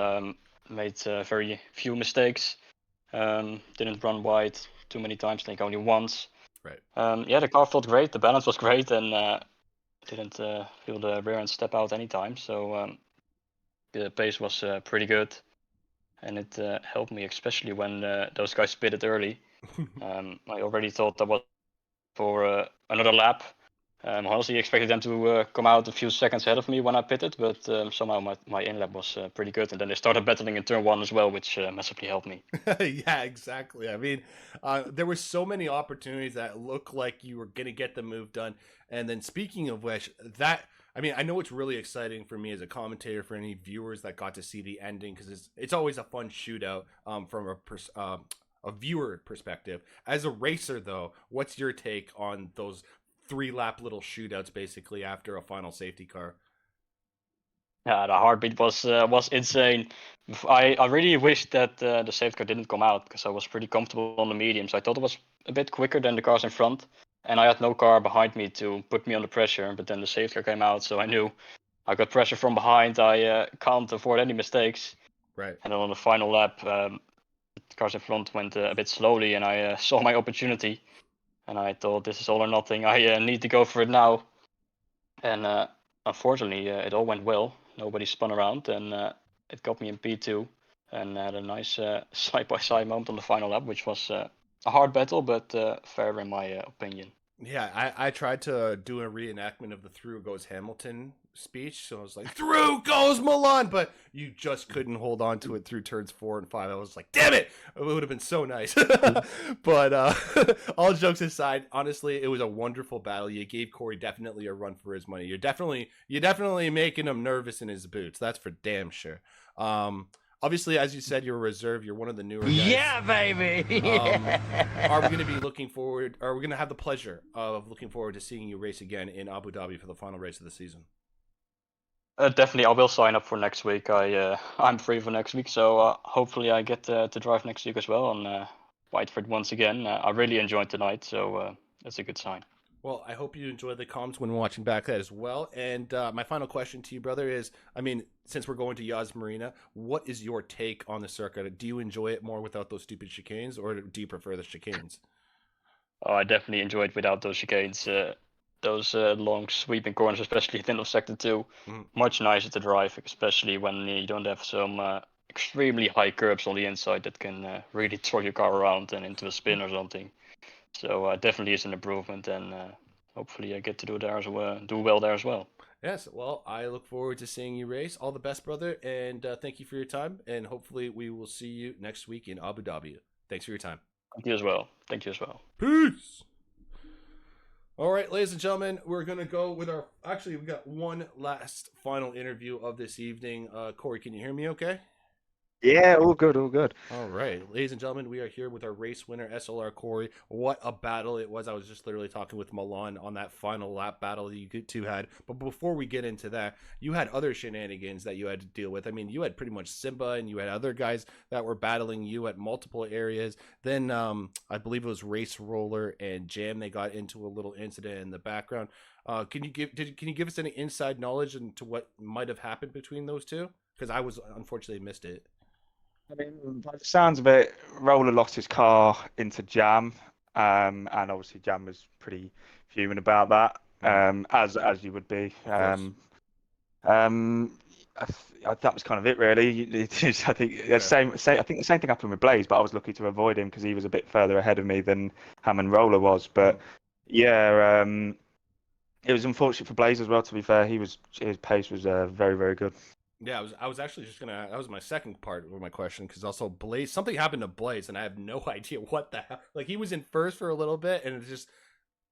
Made very few mistakes. Didn't run wide too many times. I think only once. Right. Yeah, the car felt great. The balance was great, and didn't feel the rear end step out anytime. So the pace was pretty good, and it helped me, especially when those guys pitted early. I already thought that was for another lap. Honestly, expected them to come out a few seconds ahead of me when I pitted, but somehow my in lap was pretty good, and then they started battling in turn one as well, which massively helped me. Yeah, exactly. I mean, there were so many opportunities that looked like you were going to get the move done. And then, speaking of which, I mean, I know it's really exciting for me as a commentator, for any viewers that got to see the ending, because it's always a fun shootout from a viewer perspective. As a racer, though, what's your take on those 3 lap little shootouts, basically after a final safety car? Yeah, the heartbeat was insane. I really wished that the safety car didn't come out because I was pretty comfortable on the medium. So I thought it was a bit quicker than the cars in front, and I had no car behind me to put me under pressure. But then the safety car came out, so I knew I got pressure from behind. I can't afford any mistakes. Right. And then on the final lap, the cars in front went a bit slowly, and I saw my opportunity. And I thought, this is all or nothing. I need to go for it now. And unfortunately, it all went well. Nobody spun around, and it got me in P2, and had a nice side-by-side moment on the final lap, which was a hard battle, but fair in my opinion. Yeah, I tried to do a reenactment of the "Through Goes Hamilton" speech, so I was like, "Through goes Milan," but you just couldn't hold on to it through turns 4 and 5. I was like, "Damn it!" It would have been so nice. But all jokes aside, honestly, it was a wonderful battle. You gave Corey definitely a run for his money. You're definitely making him nervous in his boots. That's for damn sure. Obviously, as you said, you're a reserve. You're one of the newer guys. Yeah, baby. Are we going to be looking forward? Are we going to have the pleasure of looking forward to seeing you race again in Abu Dhabi for the final race of the season? Definitely, I will sign up for next week. I'm free for next week, so hopefully I get to drive next week as well and fight for it once again. I really enjoyed tonight, so that's a good sign. Well, I hope you enjoy the comms when watching back that as well. And my final question to you, brother, is: I mean, since we're going to Yas Marina, what is your take on the circuit? Do you enjoy it more without those stupid chicanes, or do you prefer the chicanes? Oh, I definitely enjoyed without those chicanes. Those long sweeping corners, especially at the end of sector two, Mhm. much nicer to drive, especially when you don't have some extremely high curbs on the inside that can really throw your car around and into a spin or something. So definitely is an improvement, and hopefully I get to do well there as well. Yes, well, I look forward to seeing you race. All the best, brother, and thank you for your time. And hopefully, we will see you next week in Abu Dhabi. Thanks for your time. Thank you as well. Thank you as well. Peace. All right, ladies and gentlemen, we're gonna go with our. Actually, we got one last final interview of this evening. Corey, can you hear me? Okay. Yeah, all good, all good. All right, ladies and gentlemen, we are here with our race winner, SLR Corey. What a battle it was. I was just literally talking with Milan on that final lap battle that you two had. But before we get into that, you had other shenanigans that you had to deal with. I mean, you had pretty much Simba and you had other guys that were battling you at multiple areas. Then I believe it was Race Roller and Jam. They got into a little incident in the background. Can you give us any inside knowledge into what might have happened between those two? Because I was unfortunately missed it. I mean, by the sounds of it, Roller lost his car into Jam, and obviously Jam was pretty fuming about that, as you would be. Of That was kind of it, really. I think Yeah. I think the same thing happened with Blaze, but I was lucky to avoid him because he was a bit further ahead of me than Hammond Roller was. But yeah, it was unfortunate for Blaze as well. To be fair, his pace was very, very good. Yeah, I was actually just gonna. That was my second part of my question because also Blaze, something happened to Blaze, and I have no idea what the hell. Like he was in first for a little bit, and it just,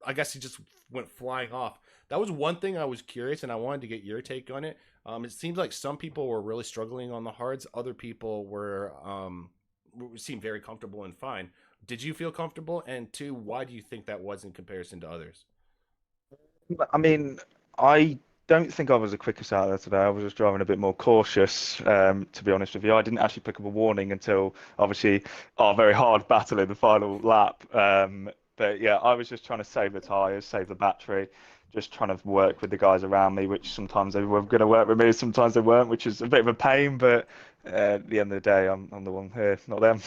I guess he just went flying off. That was one thing I was curious, and I wanted to get your take on it. It seems like some people were really struggling on the hards, other people seemed very comfortable and fine. Did you feel comfortable? And two, why do you think that was in comparison to others? I mean, I don't think I was the quickest out there today. I was just driving a bit more cautious, to be honest with you. I didn't actually pick up a warning until obviously our very hard battle in the final lap. But yeah, I was just trying to save the tyres, save the battery, just trying to work with the guys around me, which sometimes they were going to work with me, sometimes they weren't, which is a bit of a pain. But at the end of the day, I'm the one here, not them.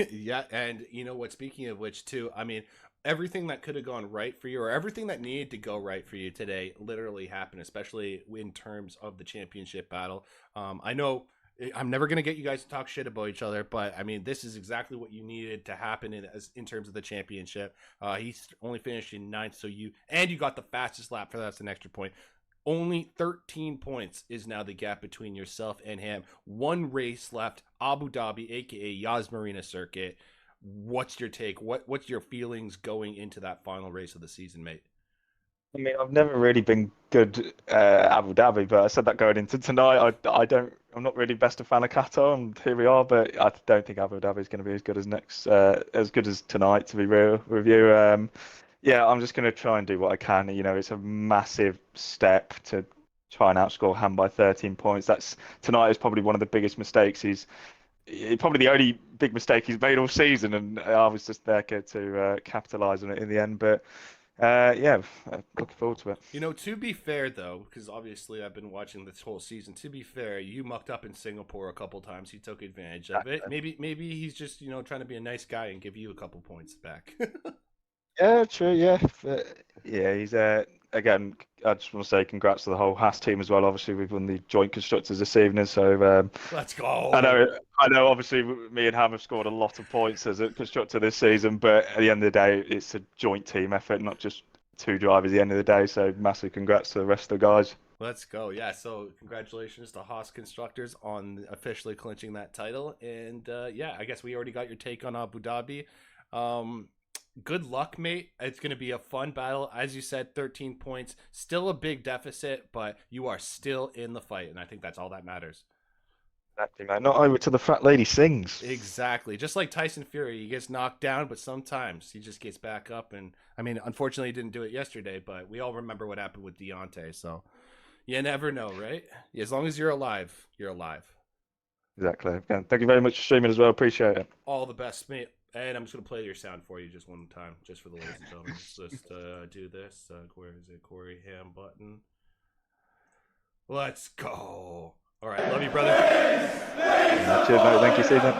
Yeah, and you know what? Speaking of which, too, I mean, everything that could have gone right for you, or everything that needed to go right for you today, literally happened. Especially in terms of the championship battle. I know I'm never gonna get you guys to talk shit about each other, but I mean, this is exactly what you needed to happen in terms of the championship. He's only finished in ninth, so you got the fastest lap for that's an extra point. Only 13 points is now the gap between yourself and him. One race left, Abu Dhabi, aka Yas Marina Circuit. What's your take? What's your feelings going into that final race of the season, mate? I mean, I've never really been good Abu Dhabi, but I said that going into tonight. I'm not really best a fan of Qatar, and here we are. But I don't think Abu Dhabi is going to be as good as good as tonight. To be real with you, yeah, I'm just going to try and do what I can. You know, it's a massive step to try and outscore Ham by 13 points. That's tonight is probably one of the biggest mistakes probably the only big mistake he's made all season, and I was just there to capitalise on it in the end. But yeah, looking forward to it. You know, to be fair though, because obviously I've been watching this whole season. To be fair, you mucked up in Singapore a couple times. He took advantage of it. Maybe he's just trying to be a nice guy and give you a couple points back. Yeah, true. Yeah, but yeah, he's again. I just want to say congrats to the whole Haas team as well. Obviously, we've won the joint constructors this evening, so Let's go. I know. Obviously, me and Ham have scored a lot of points as a constructor this season, but at the end of the day, it's a joint team effort, not just two drivers. At the end of the day, so massive congrats to the rest of the guys. Let's go. Yeah, so congratulations to Haas Constructors on officially clinching that title. And yeah, I guess we already got your take on Abu Dhabi. Good luck, mate. It's going to be a fun battle. As you said, 13 points, still a big deficit, but you are still in the fight. And I think that's all that matters. Exactly, man. Not over to the fat lady sings. Exactly. Just like Tyson Fury, he gets knocked down, but sometimes he just gets back up. And I mean, unfortunately, he didn't do it yesterday, but we all remember what happened with Deontay. So you never know, right? As long as you're alive, you're alive. Exactly. Again, thank you very much for streaming as well. Appreciate it. All the best, mate. And I'm just going to play your sound for you just one time, just for the ladies and gentlemen. Let's do this. Where is it? Corey Ham button. Let's go. All right. Love you, brother. Cheers, mate. Thank you, Stephen.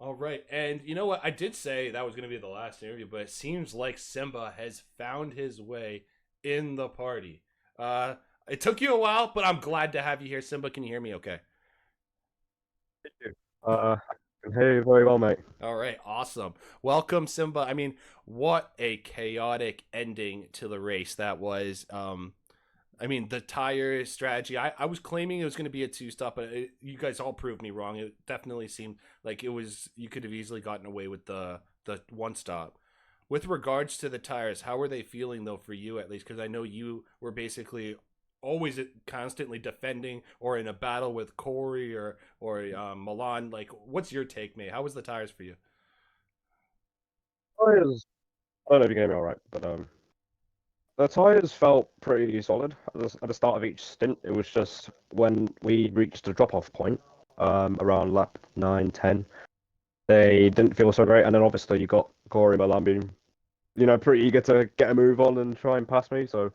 All right. And you know what? I did say that was going to be the last interview, but it seems like Simba has found his way in the party. It took you a while, but I'm glad to have you here. Simba, can you hear me okay? I can hear you very well, mate. All right, awesome. Welcome, Simba. I mean, what a chaotic ending to the race that was. I mean, the tire strategy, I was claiming it was going to be a two-stop, but you guys all proved me wrong. It definitely seemed like you could have easily gotten away with the one-stop. With regards to the tires, how were they feeling, though, for you at least? Because I know you were basically always constantly defending or in a battle with Corey or Milan. Like, what's your take, mate? How was the tires for you? Tires, I don't know if you can hear me all right, but the tires felt pretty solid at the start of each stint. It was just when we reached the drop-off point, around lap 9, 10, they didn't feel so great. And then obviously you got Corey Milan being, pretty eager to get a move on and try and pass me. So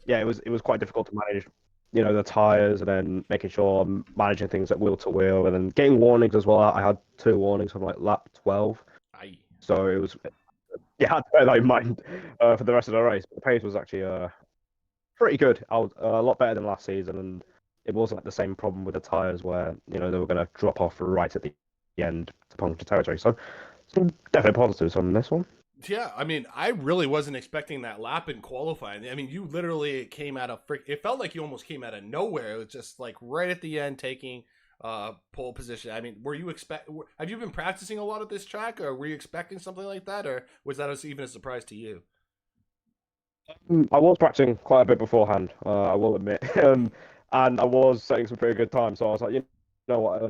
yeah, it was quite difficult to manage, the tires, and then making sure I'm managing things at wheel to wheel, and then getting warnings as well. I had 2 warnings from like lap 12, Aye. so it was, you had to bear that in mind for the rest of the race. But the pace was actually pretty good. I was a lot better than last season, and it wasn't like the same problem with the tires where they were going to drop off right at the end to puncture territory. So some definite positives on this one. Yeah, I mean, I really wasn't expecting that lap in qualifying. I mean, you literally came out of it felt like you almost came out of nowhere. It was just like right at the end taking pole position. I mean, have you been practicing a lot of this track, or were you expecting something like that, or was that even a surprise to you? I was practicing quite a bit beforehand, I will admit, and I was setting some pretty good times. So I was like, you know what,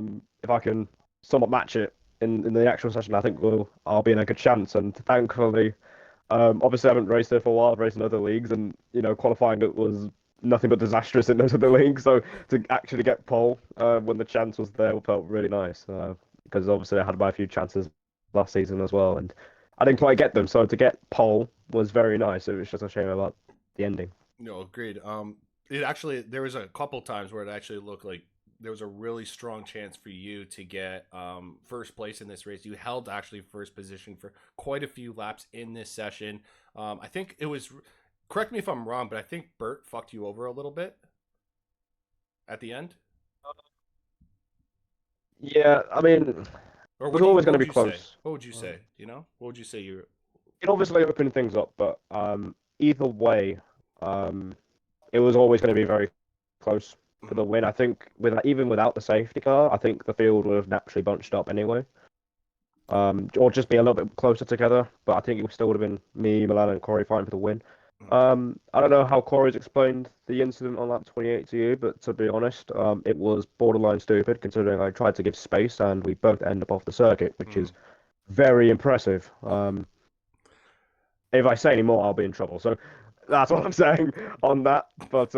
if I can somewhat match it in the actual session, I think I'll be in a good chance. And thankfully, obviously I haven't raced there for a while. I've raced in other leagues, and qualifying it was nothing but disastrous in those other leagues. So to actually get pole when the chance was there felt really nice. Because obviously I had by a few chances last season as well, and I didn't quite get them. So to get pole was very nice. It was just a shame about the ending. No, agreed. There was a couple times where it actually looked like there was a really strong chance for you to get first place in this race. You held actually first position for quite a few laps in this session. I think it was, correct me if I'm wrong, but I think Bert fucked you over a little bit at the end. Yeah, I mean, Or it was always going to be say? close. What would you say? What would you say you? It obviously opened things up, but either way, it was always going to be very close for the win. I think even without the safety car, I think the field would have naturally bunched up anyway, or just be a little bit closer together. But I think it still would have been me, Milan, and Corey fighting for the win. I don't know how Corey's explained the incident on lap 28 to you, but to be honest, it was borderline stupid considering I tried to give space and we both end up off the circuit, which is very impressive. If I say any more, I'll be in trouble. So that's what I'm saying on that. But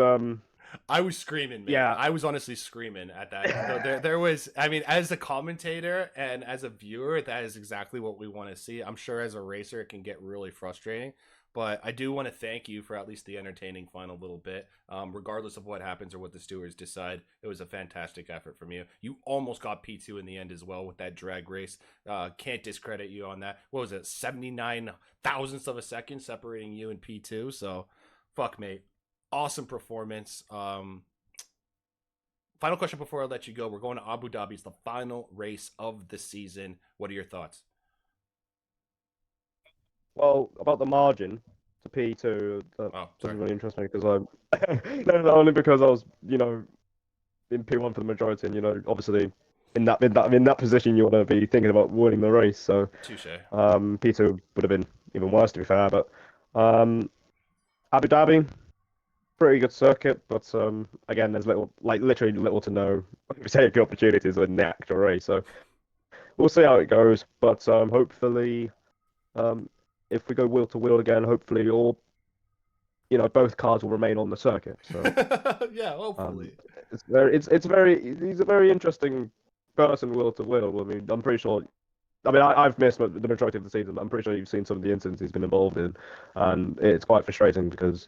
I was screaming, man. Yeah. I was honestly screaming at that. There was, I mean, as a commentator and as a viewer, that is exactly what we want to see. I'm sure as a racer, it can get really frustrating. But I do want to thank you for at least the entertaining final little bit. Regardless of what happens or what the stewards decide, it was a fantastic effort from you. You almost got P2 in the end as well with that drag race. Can't discredit you on that. What was it? 79 thousandths of a second separating you and P2. So, fuck, mate. Awesome performance. Final question before I let you go. We're going to Abu Dhabi. It's the final race of the season. What are your thoughts? well, about the margin to P2, that Oh, was sorry. really interesting because no, only because I was in P1 for the majority, and obviously in that position you want to be thinking about winning the race. So Touche. P2 would have been even worse to be fair, but Abu Dhabi. Pretty good circuit, but again, there's literally little to no safety opportunities in the actual race. So we'll see how it goes. But hopefully, if we go wheel to wheel again, hopefully both cars will remain on the circuit. So Yeah, hopefully. he's a very interesting person wheel to wheel. I mean, I'm pretty sure. I mean, I've missed the majority of the season, but I'm pretty sure you've seen some of the incidents he's been involved in, and it's quite frustrating because.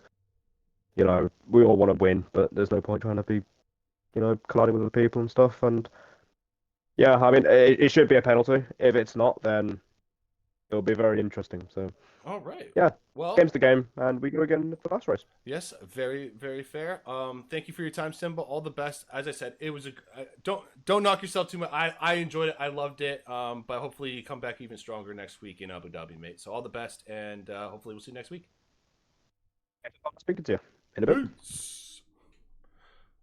We all want to win, but there's no point trying to be, colliding with other people and stuff. And yeah, I mean, it should be a penalty. If it's not, then it'll be very interesting. So All right. yeah, Well, game's the game, and we go again for the last race. yes, very, very fair. Thank you for your time, Simba. All the best. As I said, it was don't knock yourself too much. I enjoyed it. I loved it. But hopefully you come back even stronger next week in Abu Dhabi, mate. So all the best, and hopefully we'll see you next week. Speaking to you in a bit. Peace.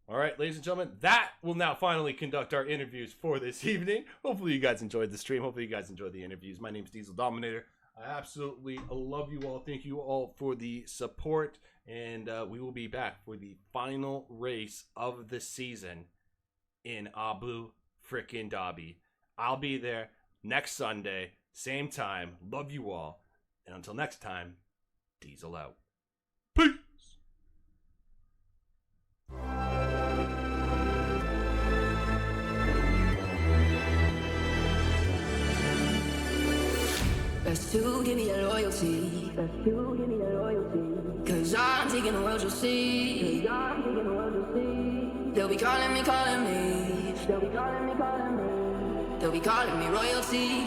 All right, ladies and gentlemen, that will now finally conduct our interviews for this evening. Hopefully you guys enjoyed the stream. Hopefully you guys enjoyed the interviews. My name is Diesel Dominator. I absolutely love you all. Thank you all for the support. And we will be back for the final race of the season in Abu frickin' Dhabi. I'll be there next Sunday, same time. Love you all. And until next time, Diesel out. Peace. Best to give me your loyalty. Best to give me your loyalty. Cause I'm taking the world, you'll see. Cause I'm taking the world, you'll see. They'll be calling me, calling me. They'll be calling me, calling me. They'll be calling me royalty.